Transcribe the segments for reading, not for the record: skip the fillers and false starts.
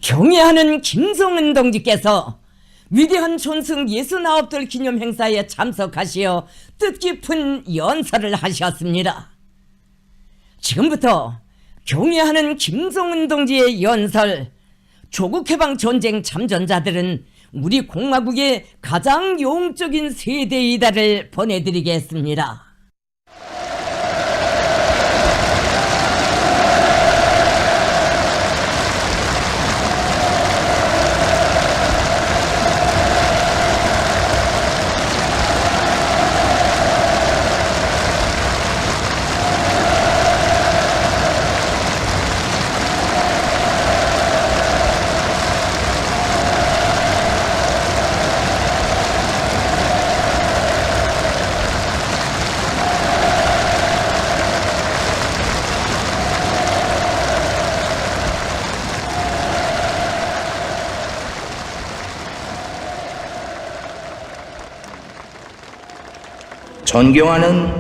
경애하는 김성은 동지께서 위대한 존승 69돌 기념 행사에 참석하시어 뜻깊은 연설을 하셨습니다. 지금부터 경애하는 김성은 동지의 연설, 조국해방 전쟁 참전자들은 우리 공화국의 가장 영적인 세대이다를 보내드리겠습니다. 존경하는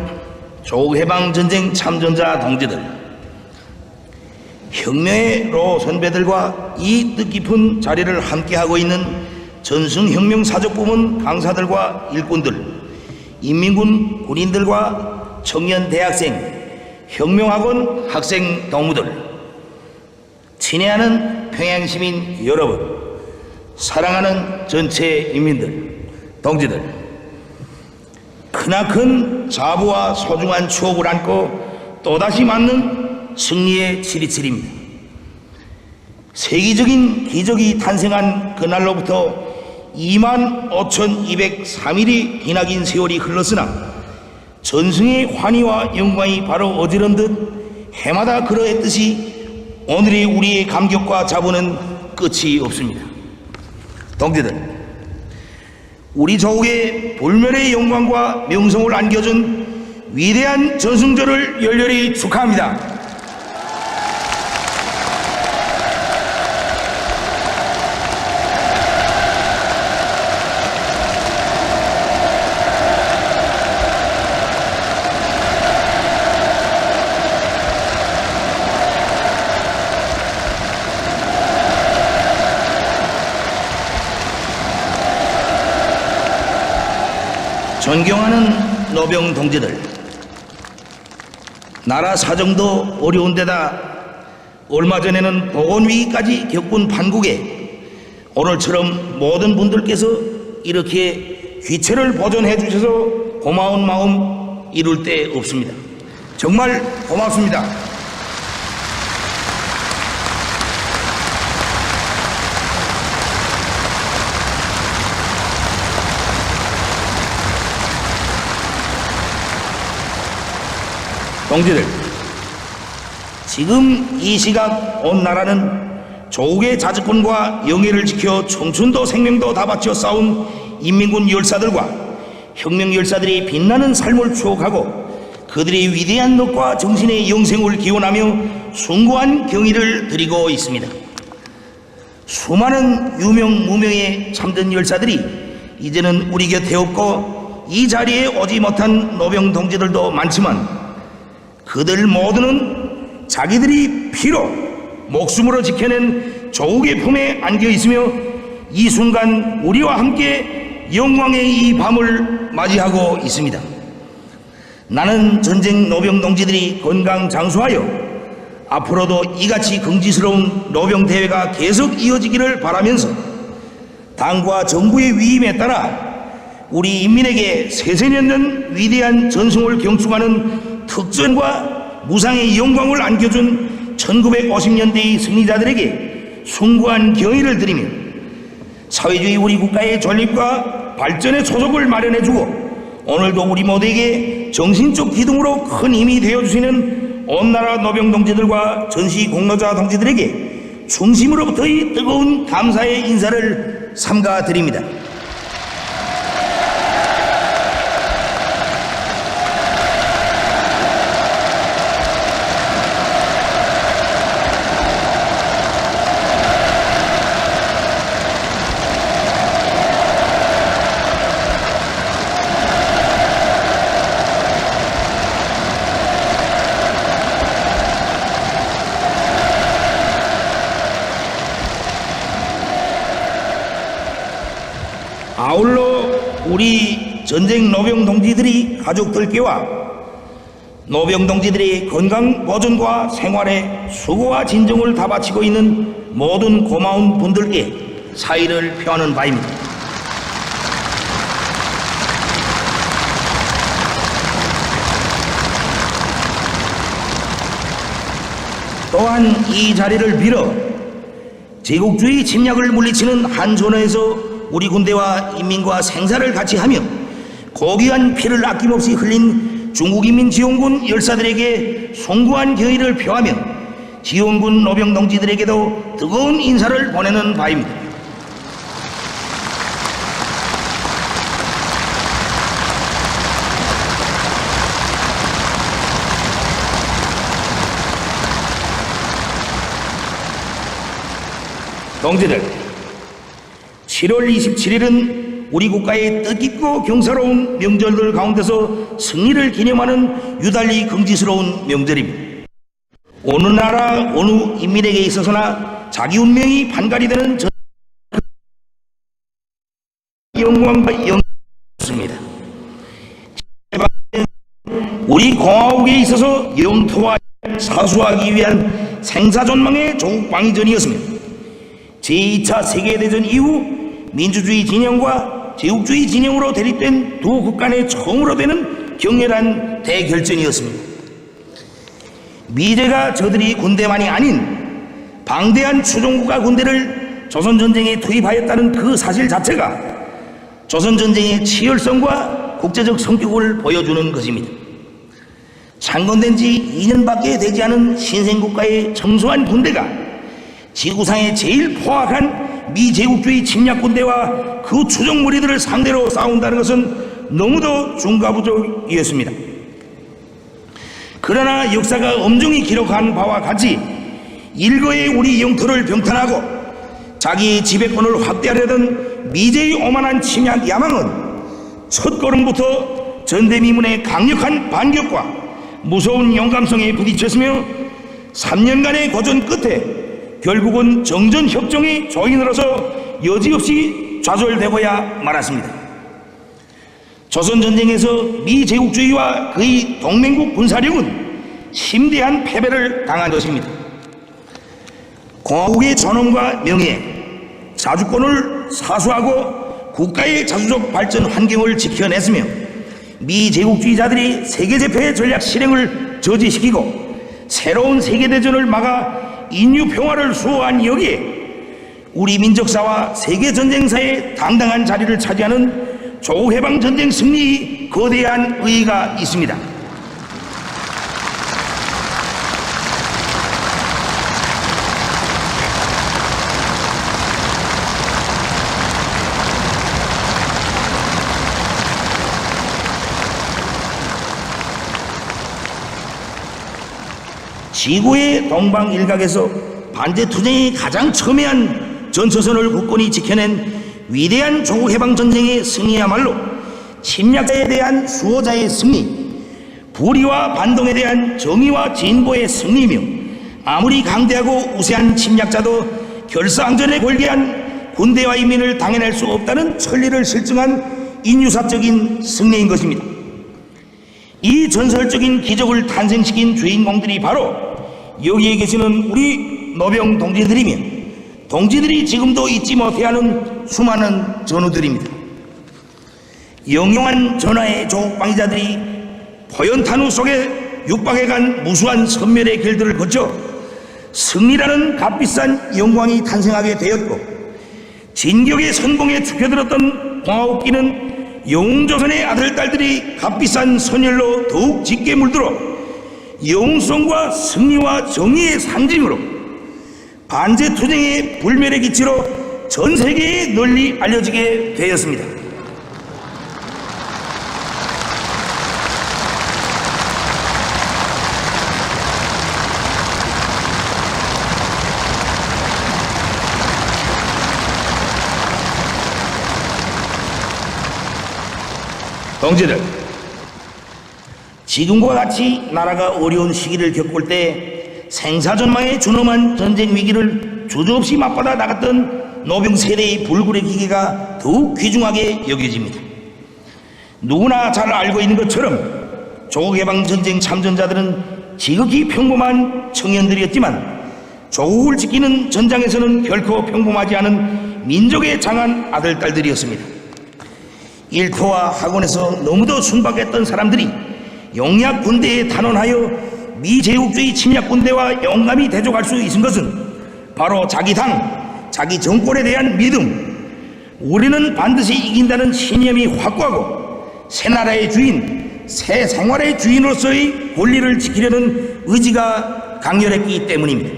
조국해방전쟁 참전자 동지들, 혁명의 로 선배들과 이 뜻깊은 자리를 함께하고 있는 전승혁명사적부문 강사들과 일꾼들, 인민군 군인들과 청년 대학생, 혁명학원 학생 동무들, 친애하는 평양시민 여러분, 사랑하는 전체 인민들, 동지들, 크나큰 자부와 소중한 추억을 안고 또다시 맞는 승리의 치리치리입니다. 세계적인 기적이 탄생한 그날로부터 25,203일이 기나긴 세월이 흘렀으나 전승의 환희와 영광이 바로 어지럼듯 해마다 그러했듯이 오늘의 우리의 감격과 자부는 끝이 없습니다. 동지들, 우리 조국의 불멸의 영광과 명성을 안겨준 위대한 전승절을 열렬히 축하합니다. 존경하는 노병 동지들, 나라 사정도 어려운 데다 얼마 전에는 보건위기까지 겪은 판국에 오늘처럼 모든 분들께서 이렇게 귀체를 보존해 주셔서 고마운 마음 이룰 데 없습니다. 정말 고맙습니다. 동지들, 지금 이 시각 온 나라는 조국의 자주권과 영예를 지켜 청춘도 생명도 다 바쳐 싸운 인민군 열사들과 혁명 열사들이 빛나는 삶을 추억하고 그들의 위대한 덕과 정신의 영생을 기원하며 숭고한 경의를 드리고 있습니다. 수많은 유명 무명의 참전 열사들이 이제는 우리 곁에 없고 이 자리에 오지 못한 노병 동지들도 많지만 그들 모두는 자기들이 피로 목숨으로 지켜낸 조국의 품에 안겨 있으며 이 순간 우리와 함께 영광의 이 밤을 맞이하고 있습니다. 나는 전쟁 노병 동지들이 건강 장수하여 앞으로도 이같이 긍지스러운 노병 대회가 계속 이어지기를 바라면서 당과 정부의 위임에 따라 우리 인민에게 세세년전 위대한 전승을 경축하는 특전과 무상의 영광을 안겨준 1950년대의 승리자들에게 숭고한 경의를 드리며 사회주의 우리 국가의 존립과 발전의 초석을 마련해주고 오늘도 우리 모두에게 정신적 기둥으로 큰 힘이 되어주시는 온 나라 노병 동지들과 전시 공로자 동지들에게 중심으로부터의 뜨거운 감사의 인사를 삼가 드립니다. 아울러 우리 전쟁 노병 동지들이 가족들께와 노병 동지들의 건강 보존과 생활에 수고와 진정을 다 바치고 있는 모든 고마운 분들께 사의를 표하는 바입니다. 또한 이 자리를 빌어 제국주의 침략을 물리치는 한전어에서 우리 군대와 인민과 생사를 같이 하며 고귀한 피를 아낌없이 흘린 중국인민지원군 열사들에게 숭고한 경의를 표하며 지원군 노병 동지들에게도 뜨거운 인사를 보내는 바입니다. 동지들, 7월 27일은 우리 국가의 뜻깊고 경사로운 명절들 가운데서 승리를 기념하는 유달리 긍지스러운 명절입니다. 어느 나라 어느 인민에게 있어서나 자기 운명이 판가리 되는 영광과 영광입니다. 우리 공화국에 있어서 영토와 사수하기 위한 생사존망의 조국 방위전이었습니다. 제2차 세계대전 이후 민주주의 진영과 제국주의 진영으로 대립된 두 국간의 처음으로 되는 격렬한 대결전이었습니다. 미제가 저들이 군대만이 아닌 방대한 추종국가 군대를 조선전쟁에 투입하였다는 그 사실 자체가 조선전쟁의 치열성과 국제적 성격을 보여주는 것입니다. 창건된 지 2년밖에 되지 않은 신생국가의 청소한 군대가 지구상의 제일 포악한 미제국주의 침략군대와 그 추종무리들을 상대로 싸운다는 것은 너무도 중과부족이었습니다. 그러나 역사가 엄중히 기록한 바와 같이 일거에 우리 영토를 병탄하고 자기 지배권을 확대하려던 미제의 오만한 침략 야망은 첫걸음부터 전대미문의 강력한 반격과 무서운 용감성에 부딪혔으며 3년간의 고전 끝에 결국은 정전협정의 조인으로서 여지없이 좌절되고야 말았습니다. 조선전쟁에서 미제국주의와 그의 동맹국 군사력은 심대한 패배를 당한 것입니다. 공화국의 존엄과 명예, 자주권을 사수하고 국가의 자주적 발전 환경을 지켜냈으며 미제국주의자들이 세계제패 전략 실행을 저지시키고 새로운 세계대전을 막아 인류 평화를 수호한 여기에 우리 민족사와 세계전쟁사의 당당한 자리를 차지하는 조국해방전쟁 승리의 거대한 의의가 있습니다. 지구의 동방일각에서 반제투쟁이 가장 첨예한 전초선을 굳건히 지켜낸 위대한 조국해방전쟁의 승리야말로 침략자에 대한 수호자의 승리, 불의와 반동에 대한 정의와 진보의 승리이며 아무리 강대하고 우세한 침략자도 결사항전에 골개한 군대와 인민을 당해낼 수 없다는 천리를 실증한 인류사적인 승리인 것입니다. 이 전설적인 기적을 탄생시킨 주인공들이 바로 여기에 계시는 우리 노병 동지들이며 동지들이 지금도 잊지 못해야 하는 수많은 전우들입니다. 영영한 전하의 조국방위자들이 포연탄우 속에 육박해간 무수한 선멸의 길들을 거쳐 승리라는 값비싼 영광이 탄생하게 되었고 진격의 선봉에 투표들었던 공화국기는 영웅조선의 아들, 딸들이 값비싼 선열로 더욱 짙게 물들어 영웅성과 승리와 정의의 상징으로 반제투쟁의 불멸의 기치로 전 세계에 널리 알려지게 되었습니다. 동지들, 지금과 같이 나라가 어려운 시기를 겪을 때 생사전망에 준엄한 전쟁 위기를 주저없이 맞받아 나갔던 노병 세대의 불굴의 기계가 더욱 귀중하게 여겨집니다. 누구나 잘 알고 있는 것처럼 조국해방전쟁 참전자들은 지극히 평범한 청년들이었지만 조국을 지키는 전장에서는 결코 평범하지 않은 민족의 장한 아들, 딸들이었습니다. 일터와 학원에서 너무도 순박했던 사람들이 영약 군대에 단원하여 미제국주의 침략 군대와 용감히 대적할 수 있은 것은 바로 자기 당, 자기 정권에 대한 믿음, 우리는 반드시 이긴다는 신념이 확고하고 새 나라의 주인, 새 생활의 주인으로서의 권리를 지키려는 의지가 강렬했기 때문입니다.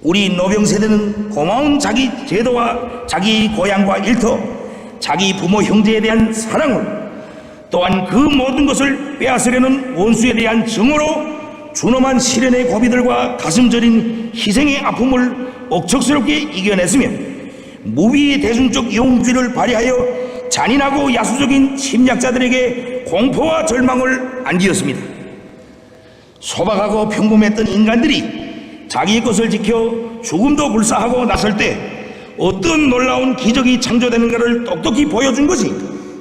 우리 노병 세대는 고마운 자기 제도와 자기 고향과 일터, 자기 부모 형제에 대한 사랑을, 또한 그 모든 것을 빼앗으려는 원수에 대한 정오로 준엄한 시련의 고비들과 가슴 저린 희생의 아픔을 억척스럽게 이겨냈으며 무비의 대중적 영웅주의를 발휘하여 잔인하고 야수적인 침략자들에게 공포와 절망을 안기었습니다. 소박하고 평범했던 인간들이 자기의 것을 지켜 죽음도 불사하고 나설 때 어떤 놀라운 기적이 창조되는가를 똑똑히 보여준 것이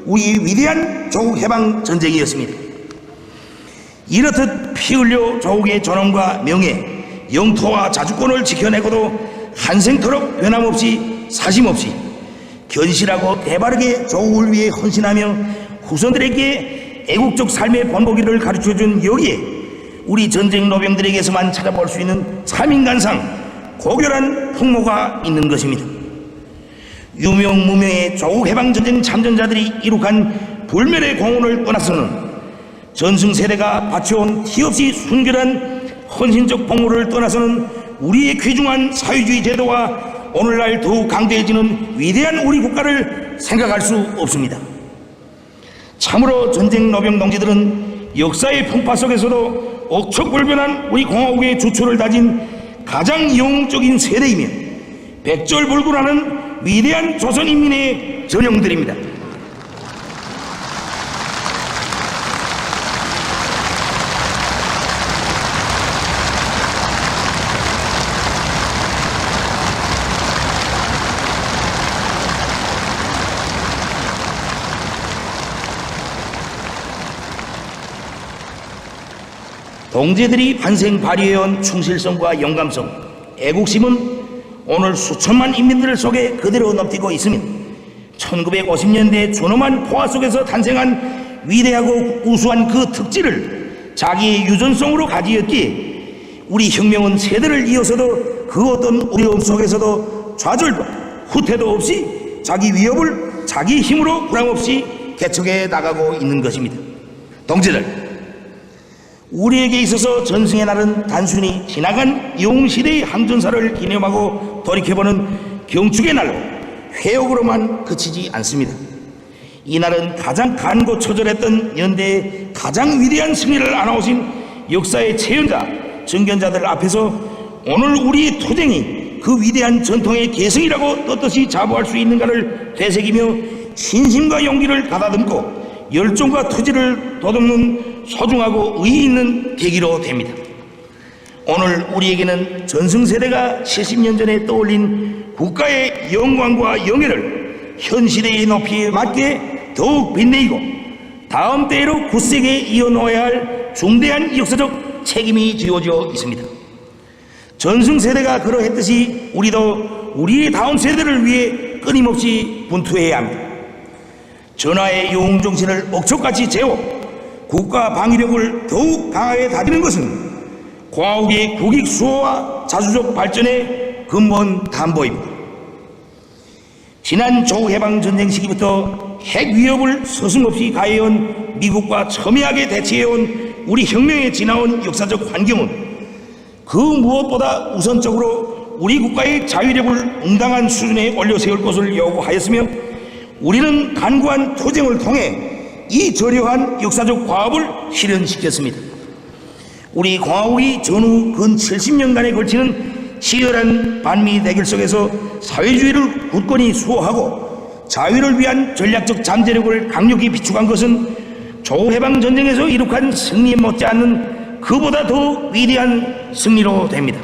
우리의 위대한 조국 해방 전쟁이었습니다. 이렇듯 피 흘려 조국의 존엄과 명예, 영토와 자주권을 지켜내고도 한생토록 변함없이 사심없이 견실하고 대바르게 조국을 위해 헌신하며 후손들에게 애국적 삶의 본보기를 가르쳐준 여기에 우리 전쟁 노병들에게서만 찾아볼 수 있는 참인간상 고결한 풍모가 있는 것입니다. 유명무명의 조국해방전쟁 참전자들이 이룩한 불멸의 공헌을 떠나서는 전승세대가 바쳐온 티없이 순결한 헌신적 복무를 떠나서는 우리의 귀중한 사회주의 제도와 오늘날 더욱 강대해지는 위대한 우리 국가를 생각할 수 없습니다. 참으로 전쟁 노병 동지들은 역사의 풍파 속에서도 억척불변한 우리 공화국의 주초를 다진 가장 영웅적인 세대이며 백절불굴하는 위대한 조선인민의 전형들입니다. 동지들이 반생 발휘해온 충실성과 영감성, 애국심은 오늘 수천만 인민들 속에 그대로 넘뛰고 있으며 1950년대 존엄한 포화 속에서 탄생한 위대하고 우수한 그 특질을 자기의 유전성으로 가지었기에 우리 혁명은 세대를 이어서도 그 어떤 어려움 속에서도 좌절도 후퇴도 없이 자기 위협을 자기 힘으로 부담없이 개척해 나가고 있는 것입니다. 동지들, 우리에게 있어서 전승의 날은 단순히 지나간 영웅시대의 항전사를 기념하고 돌이켜보는 경축의 날로 회옥으로만 그치지 않습니다. 이 날은 가장 간고처절했던 연대의 가장 위대한 승리를 안아오신 역사의 체연자, 정견자들 앞에서 오늘 우리의 투쟁이 그 위대한 전통의 계승이라고 떳떳이 자부할 수 있는가를 되새기며 신심과 용기를 가다듬고 열정과 투지를 돋움는 소중하고 의의 있는 계기로 됩니다. 오늘 우리에게는 전승세대가 70년 전에 떠올린 국가의 영광과 영예를 현 시대의 높이에 맞게 더욱 빛내고 다음 때로 굳세게 이어놓아야 할 중대한 역사적 책임이 지어져 있습니다. 전승세대가 그러했듯이 우리도 우리의 다음 세대를 위해 끊임없이 분투해야 합니다. 전하의 영웅정신을 억척같이 재워 국가 방위력을 더욱 강하게 다지는 것은 공화국의 국익 수호와 자주적 발전의 근본 담보입니다. 지난 조국해방전쟁 시기부터 핵 위협을 서슴없이 가해온 미국과 첨예하게 대치해온 우리 혁명에 지나온 역사적 환경은 그 무엇보다 우선적으로 우리 국가의 자위력을 응당한 수준에 올려세울 것을 요구하였으며 우리는 간구한 투쟁을 통해 이 저려한 역사적 과업을 실현시켰습니다. 우리 공화국이 전후 근 70년간에 걸치는 치열한 반미 대결 속에서 사회주의를 굳건히 수호하고 자유를 위한 전략적 잠재력을 강력히 비축한 것은 조국해방전쟁에서 이룩한 승리에 못지않는 그보다 더 위대한 승리로 됩니다.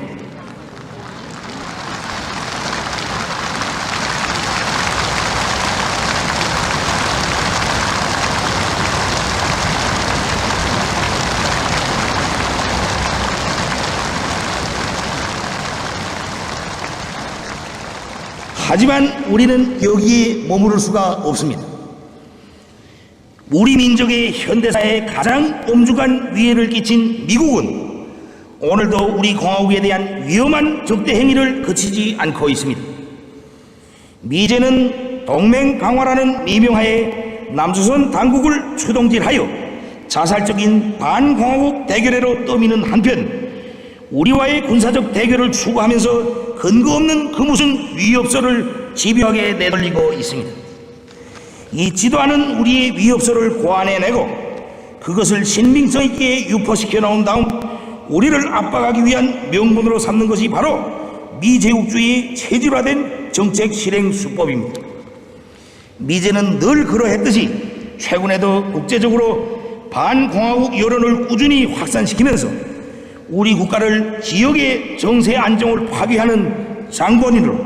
하지만 우리는 여기에 머무를 수가 없습니다. 우리 민족의 현대사에 가장 엄중한 위해를 끼친 미국은 오늘도 우리 공화국에 대한 위험한 적대 행위를 그치지 않고 있습니다. 미제는 동맹 강화라는 미명하에 남조선 당국을 추동질하여 자살적인 반공화국 대결회로 떠미는 한편 우리와의 군사적 대결을 추구하면서 근거 없는 그 무슨 위협설을 집요하게 내돌리고 있습니다. 잊지도 않은 우리의 위협설을 고안해내고 그것을 신빙성 있게 유포시켜 나온 다음 우리를 압박하기 위한 명분으로 삼는 것이 바로 미제국주의의 체질화된 정책 실행 수법입니다. 미제는 늘 그러했듯이 최근에도 국제적으로 반공화국 여론을 꾸준히 확산시키면서 우리 국가를 지역의 정세 안정을 파괴하는 장본인으로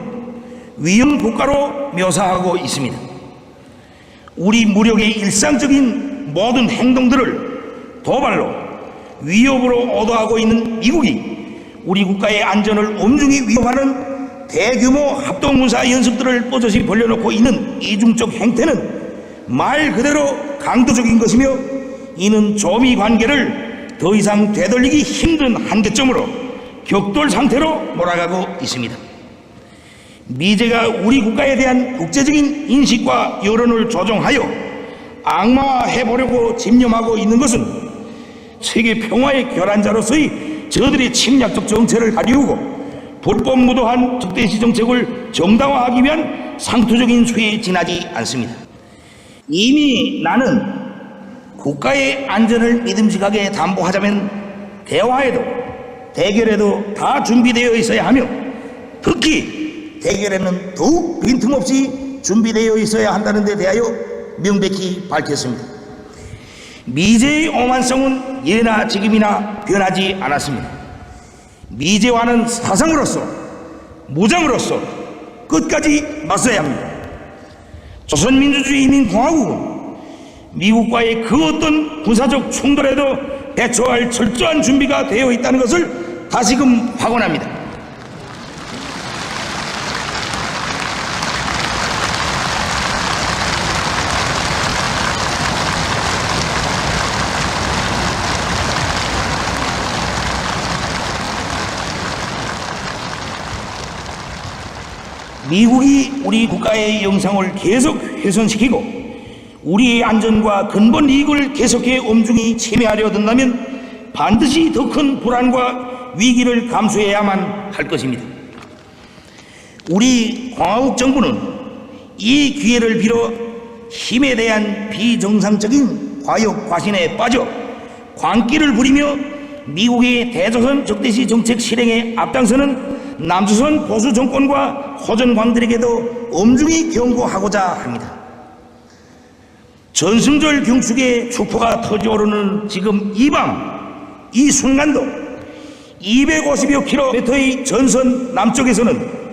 위험 국가로 묘사하고 있습니다. 우리 무력의 일상적인 모든 행동들을 도발로 위협으로 오도하고 있는 미국이 우리 국가의 안전을 엄중히 위협하는 대규모 합동군사 연습들을 뻗어시 벌려놓고 있는 이중적 행태는 말 그대로 강도적인 것이며 이는 조미 관계를 더 이상 되돌리기 힘든 한계점으로 격돌 상태로 몰아가고 있습니다. 미제가 우리 국가에 대한 국제적인 인식과 여론을 조종하여 악마화해보려고 집념하고 있는 것은 세계 평화의 결란자로서의 저들의 침략적 정체를 가리우고 불법 무도한 적대시 정책을 정당화하기 위한 상투적인 수에 지나지 않습니다. 이미 나는 국가의 안전을 믿음직하게 담보하자면 대화에도 대결에도 다 준비되어 있어야 하며 특히 대결에는 더욱 빈틈없이 준비되어 있어야 한다는 데 대하여 명백히 밝혔습니다. 미제의 오만성은 예나 지금이나 변하지 않았습니다. 미제와는 사상으로서 무장으로서 끝까지 맞서야 합니다. 조선민주주의인민공화국은 미국과의 그 어떤 군사적 충돌에도 대처할 철저한 준비가 되어 있다는 것을 다시금 확언합니다. 미국이 우리 국가의 영상을 계속 훼손시키고 우리의 안전과 근본 이익을 계속해 엄중히 침해하려 든다면 반드시 더 큰 불안과 위기를 감수해야만 할 것입니다. 우리 공화국 정부는 이 기회를 빌어 힘에 대한 비정상적인 과욕 과신에 빠져 광기를 부리며 미국의 대조선 적대시 정책 실행에 앞장서는 남조선 보수 정권과 호전광들에게도 엄중히 경고하고자 합니다. 전승절 경축의 축포가 터져오르는 지금 이 밤, 이 순간도 250여 킬로미터의 전선 남쪽에서는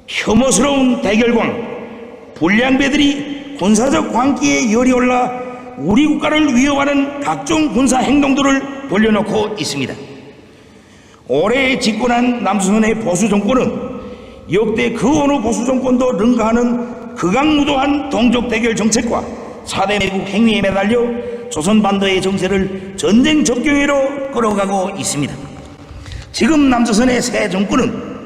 혐오스러운 대결광, 불량배들이 군사적 광기에 열이 올라 우리 국가를 위협하는 각종 군사 행동들을 벌려놓고 있습니다. 올해 집권한 남조선의 보수 정권은 역대 그 어느 보수 정권도 능가하는 극악무도한 동족 대결 정책과 4대 매국 행위에 매달려 조선반도의 정세를 전쟁 적경회로 끌어가고 있습니다. 지금 남조선의 새 정권은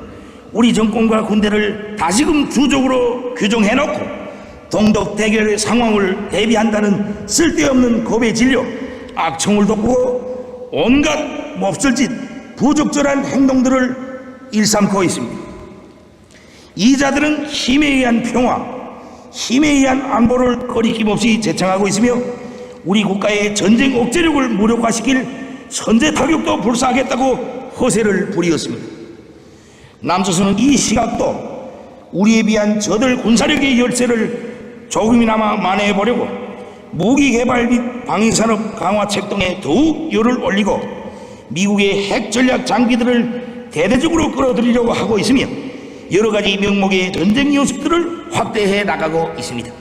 우리 정권과 군대를 다시금 주적으로 규정해놓고 동독 대결 상황을 대비한다는 쓸데없는 겁에 질려 악청을 돋구고 온갖 몹쓸짓 부적절한 행동들을 일삼고 있습니다. 이 자들은 힘에 의한 평화, 힘에 의한 안보를 거리낌없이 제창하고 있으며 우리 국가의 전쟁 억제력을 무력화시킬 선제 타격도 불사하겠다고 허세를 부리었습니다. 남조선은 이 시각도 우리에 비한 저들 군사력의 열세를 조금이나마 만회해보려고 무기 개발 및 방위산업 강화 책동에 더욱 열을 올리고 미국의 핵 전략 장비들을 대대적으로 끌어들이려고 하고 있으며 여러 가지 명목의 전쟁 연습들을 확대해 나가고 있습니다.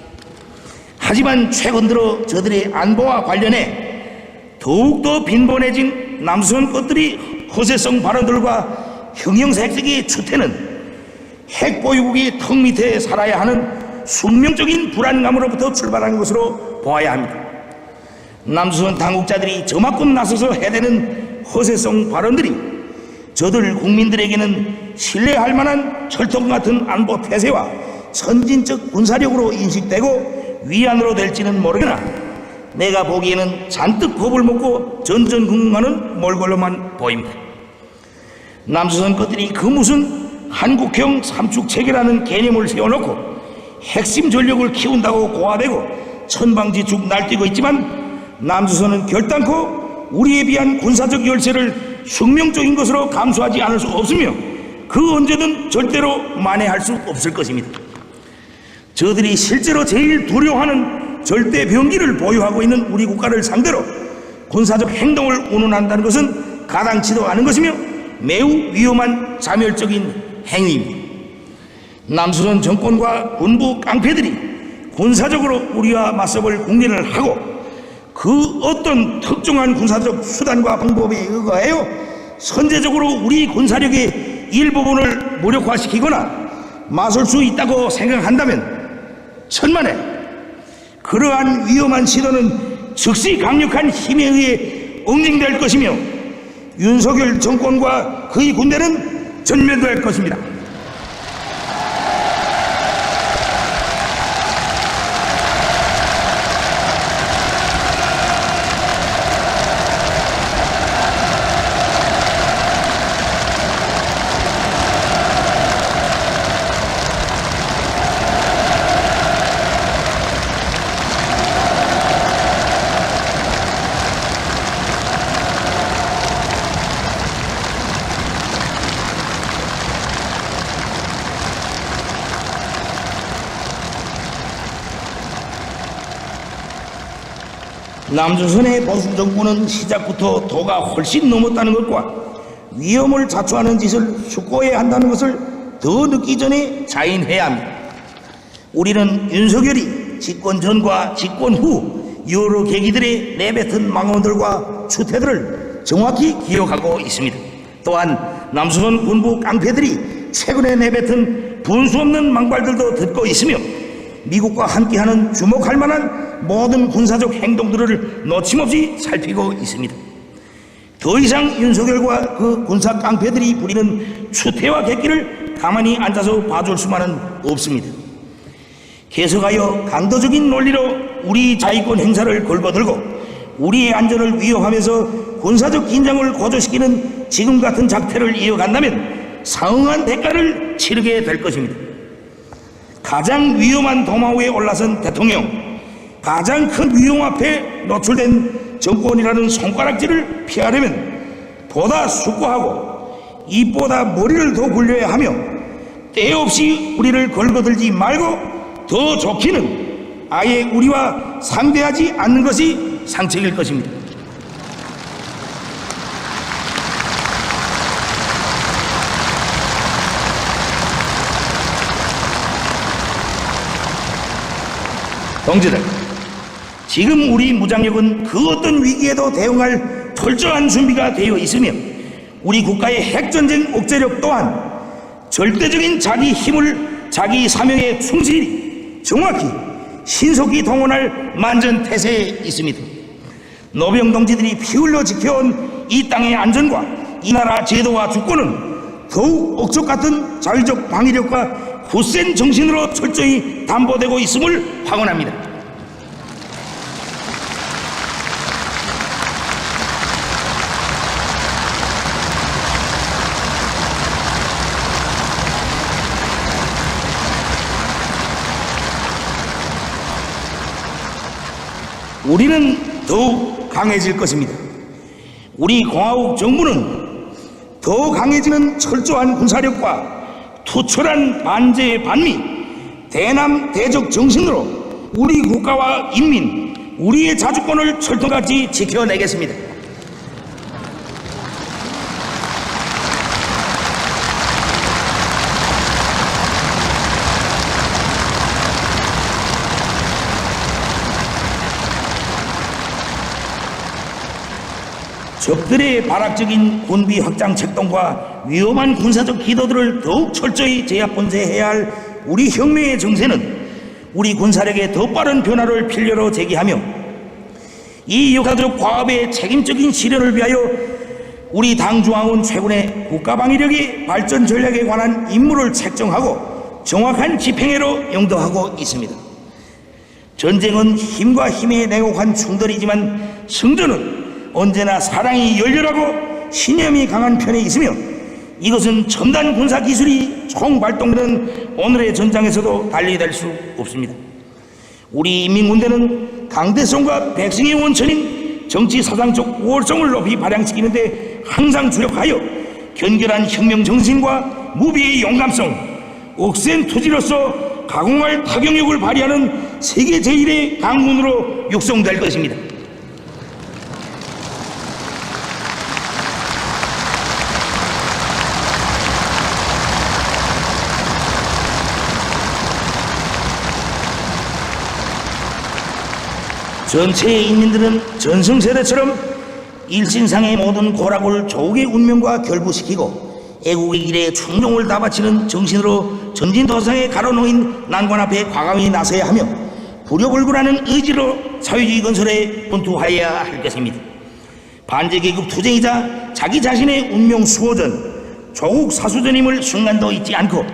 하지만 최근 들어 저들의 안보와 관련해 더욱더 빈번해진 남조선 것들이 허세성 발언들과 형용색색의 추태는 핵보유국이 턱 밑에 살아야 하는 숙명적인 불안감으로부터 출발하는 것으로 보아야 합니다. 남조선 당국자들이 저만큼 나서서 해대는 허세성 발언들이 저들 국민들에게는 신뢰할 만한 철통 같은 안보 태세와 선진적 군사력으로 인식되고 위안으로 될지는 모르겠으나 내가 보기에는 잔뜩 겁을 먹고 전전긍긍하는 몰골로만 보입니다. 남조선 것들이 그 무슨 한국형 삼축체계라는 개념을 세워놓고 핵심 전력을 키운다고 고화되고 천방지축 날뛰고 있지만 남조선은 결단코 우리에 비한 군사적 열세를 숙명적인 것으로 감수하지 않을 수 없으며 그 언제든 절대로 만회할 수 없을 것입니다. 저들이 실제로 제일 두려워하는 절대 병기를 보유하고 있는 우리 국가를 상대로 군사적 행동을 운운한다는 것은 가당치도 않은 것이며 매우 위험한 자멸적인 행위입니다. 남조선 정권과 군부 깡패들이 군사적으로 우리와 맞서볼 국리를 하고 그 어떤 특정한 군사적 수단과 방법에 의거하여 선제적으로 우리 군사력의 일부분을 무력화시키거나 맞설 수 있다고 생각한다면 천만에 그러한 위험한 시도는 즉시 강력한 힘에 의해 응징될 것이며 윤석열 정권과 그의 군대는 전멸될 것입니다. 남조선의 보수 정부는 시작부터 도가 훨씬 넘었다는 것과 위험을 자초하는 짓을 숙고해야 한다는 것을 더 늦기 전에 자인해야 합니다. 우리는 윤석열이 집권 전과 집권 후 여러 계기들의 내뱉은 망언들과 추태들을 정확히 기억하고 있습니다. 또한 남조선 군부 깡패들이 최근에 내뱉은 분수 없는 망발들도 듣고 있으며 미국과 함께하는 주목할 만한 모든 군사적 행동들을 놓침없이 살피고 있습니다. 더 이상 윤석열과 그 군사 깡패들이 부리는 추태와 객기를 가만히 앉아서 봐줄 수만은 없습니다. 계속하여 강도적인 논리로 우리 자위권 행사를 걸거들고 우리의 안전을 위협하면서 군사적 긴장을 고조시키는 지금 같은 작태를 이어간다면 상응한 대가를 치르게 될 것입니다. 가장 위험한 도마 위에 올라선 대통령, 가장 큰 위험 앞에 노출된 정권이라는 손가락질을 피하려면 보다 숙고하고 입보다 머리를 더 굴려야 하며 때 없이 우리를 걸거들지 말고 더 좋기는 아예 우리와 상대하지 않는 것이 상책일 것입니다. 동지들, 지금 우리 무장력은 그 어떤 위기에도 대응할 철저한 준비가 되어 있으며 우리 국가의 핵전쟁 억제력 또한 절대적인 자기 힘을 자기 사명에 충실히 정확히 신속히 동원할 만전태세에 있습니다. 노병 동지들이 피 흘려 지켜온 이 땅의 안전과 이 나라 제도와 주권은 더욱 억적 같은 자위적 방위력과 굳센 정신으로 철저히 담보되고 있음을 확언합니다. 우리는 더욱 강해질 것입니다. 우리 공화국 정부는 더 강해지는 철저한 군사력과 투철한 반제 반미 대남 대적 정신으로 우리 국가와 인민, 우리의 자주권을 철통같이 지켜내겠습니다. 적들의 발악적인 군비 확장 책동과 위험한 군사적 기도들을 더욱 철저히 제압 본세해야 할 우리 혁명의 정세는 우리 군사력의 더 빠른 변화를 필요로 제기하며 이 역사적 과업의 책임적인 실현을 위하여 우리 당 중앙은 최근에 국가방위력의 발전 전략에 관한 임무를 책정하고 정확한 집행회로 영도하고 있습니다. 전쟁은 힘과 힘의 냉혹한 충돌이지만 승전은 언제나 사랑이 열렬하고 신념이 강한 편에 있으며 이것은 첨단 군사 기술이 총발동되는 오늘의 전장에서도 달리될 수 없습니다. 우리 인민군대는 강대성과 백성의 원천인 정치 사상적 우월성을 높이 발扬시키는 데 항상 주력하여 견결한 혁명 정신과 무비의 용감성, 억센 투지로서 가공할 타격력을 발휘하는 세계 제1의 강군으로 육성될 것입니다. 전체의 인민들은 전승세대처럼 일신상의 모든 고락을 조국의 운명과 결부시키고 애국의 길에 충종을 다 바치는 정신으로 전진도상에 가로놓인 난관 앞에 과감히 나서야 하며 불효불굴하는 의지로 사회주의 건설에 분투하여야 할 것입니다. 반제계급 투쟁이자 자기 자신의 운명 수호전, 조국 사수전임을 순간도 잊지 않고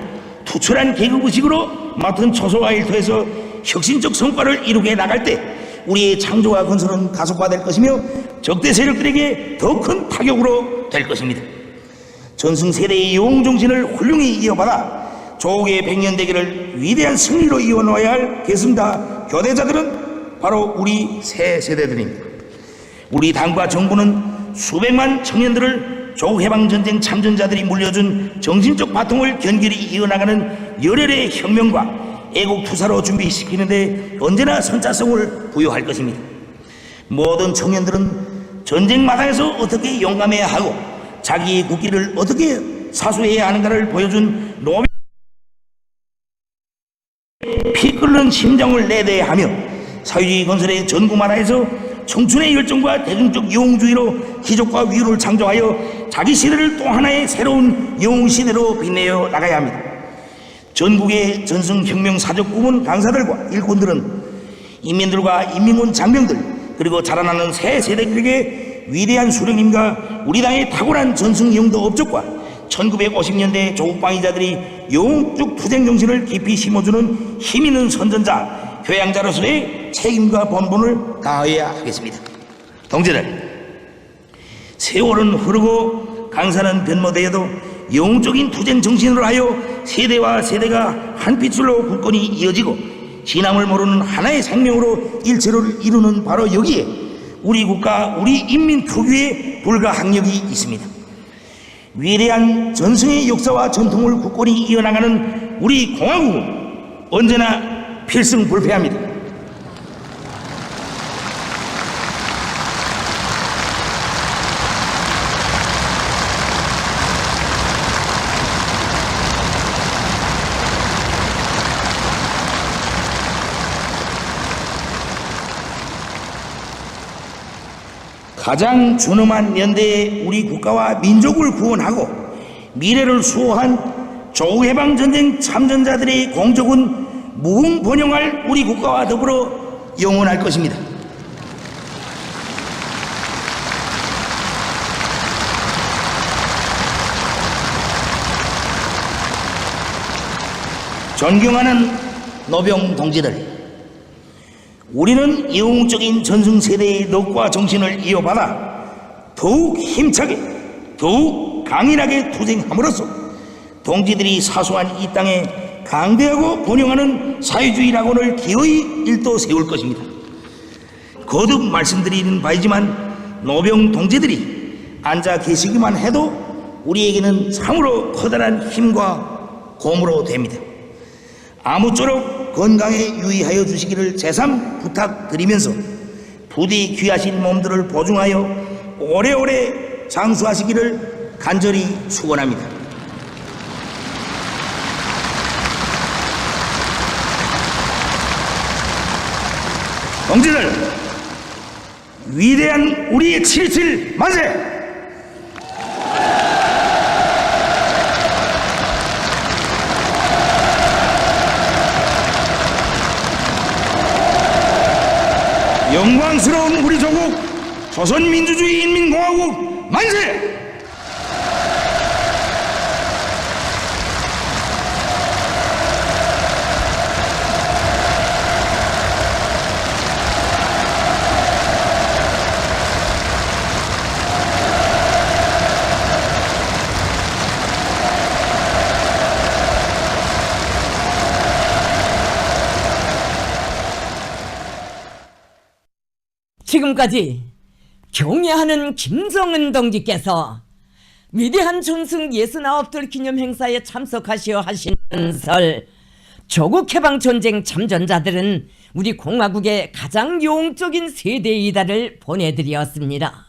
투철한 계급의식으로 맡은 초소와 일터에서 혁신적 성과를 이루게 나갈 때 우리의 창조와 건설은 가속화될 것이며 적대 세력들에게 더 큰 타격으로 될 것입니다. 전승세대의 영웅정신을 훌륭히 이어받아 조국의 백년대계를 위대한 승리로 이어놓아야 할 계승자 교대자들은 바로 우리 새 세대들입니다. 우리 당과 정부는 수백만 청년들을 조국해방전쟁 참전자들이 물려준 정신적 바통을 견결히 이어나가는 열혈의 혁명과 애국투사로 준비시키는데 언제나 선차성을 부여할 것입니다. 모든 청년들은 전쟁 마당에서 어떻게 용감해야 하고 자기의 국기를 어떻게 사수해야 하는가를 보여준 노병 피 끓는 심정을 내대야 하며 사회주의 건설의 전구마다에서 청춘의 열정과 대중적 영웅주의로 기적과 위유를 창조하여 자기 시대를 또 하나의 새로운 영웅시대로 빛내어 나가야 합니다. 전국의 전승혁명 사적부문 강사들과 일꾼들은 인민들과 인민군 장병들 그리고 자라나는 새 세대들에게 위대한 수령님과 우리 당의 탁월한 전승영도 업적과 1950년대 조국방위자들이 영웅적 투쟁정신을 깊이 심어주는 힘있는 선전자, 교양자로서의 책임과 본분을 다해야 하겠습니다. 동지들, 세월은 흐르고 강사는 변모되어도 영웅적인 투쟁 정신으로 하여 세대와 세대가 한 핏줄로 굳건히 이어지고 진함을 모르는 하나의 생명으로 일체를 이루는 바로 여기에 우리 국가, 우리 인민 특유의 불가항력이 있습니다. 위대한 전승의 역사와 전통을 굳건히 이어나가는 우리 공화국은 언제나 필승불패합니다. 가장 준엄한 연대에 우리 국가와 민족을 구원하고 미래를 수호한 조국해방전쟁 참전자들의 공적은 무궁번영할 우리 국가와 더불어 영원할 것입니다. 존경하는 노병 동지들, 우리는 영웅적인 전승세대의 덕과 정신을 이어받아 더욱 힘차게 더욱 강인하게 투쟁함으로써 동지들이 사수한 이 땅에 강대하고 번영하는 사회주의 낙원을 기어이 일도 세울 것입니다. 거듭 말씀드리는 바이지만 노병 동지들이 앉아 계시기만 해도 우리에게는 참으로 커다란 힘과 고무로 됩니다. 아무쪼록 건강에 유의하여 주시기를 재삼 부탁드리면서 부디 귀하신 몸들을 보증하여 오래오래 장수하시기를 간절히 축원합니다. 동지들, 위대한 우리의 7.27 만세! 영광스러운 우리 조국 조선민주주의 인민공화국 만세! 지금까지 경애하는 김정은 동지께서 위대한 전승 69돌 기념 행사에 참석하시어 하시는 설 조국해방전쟁 참전자들은 우리 공화국의 가장 용적인 세대이다를 보내드렸습니다.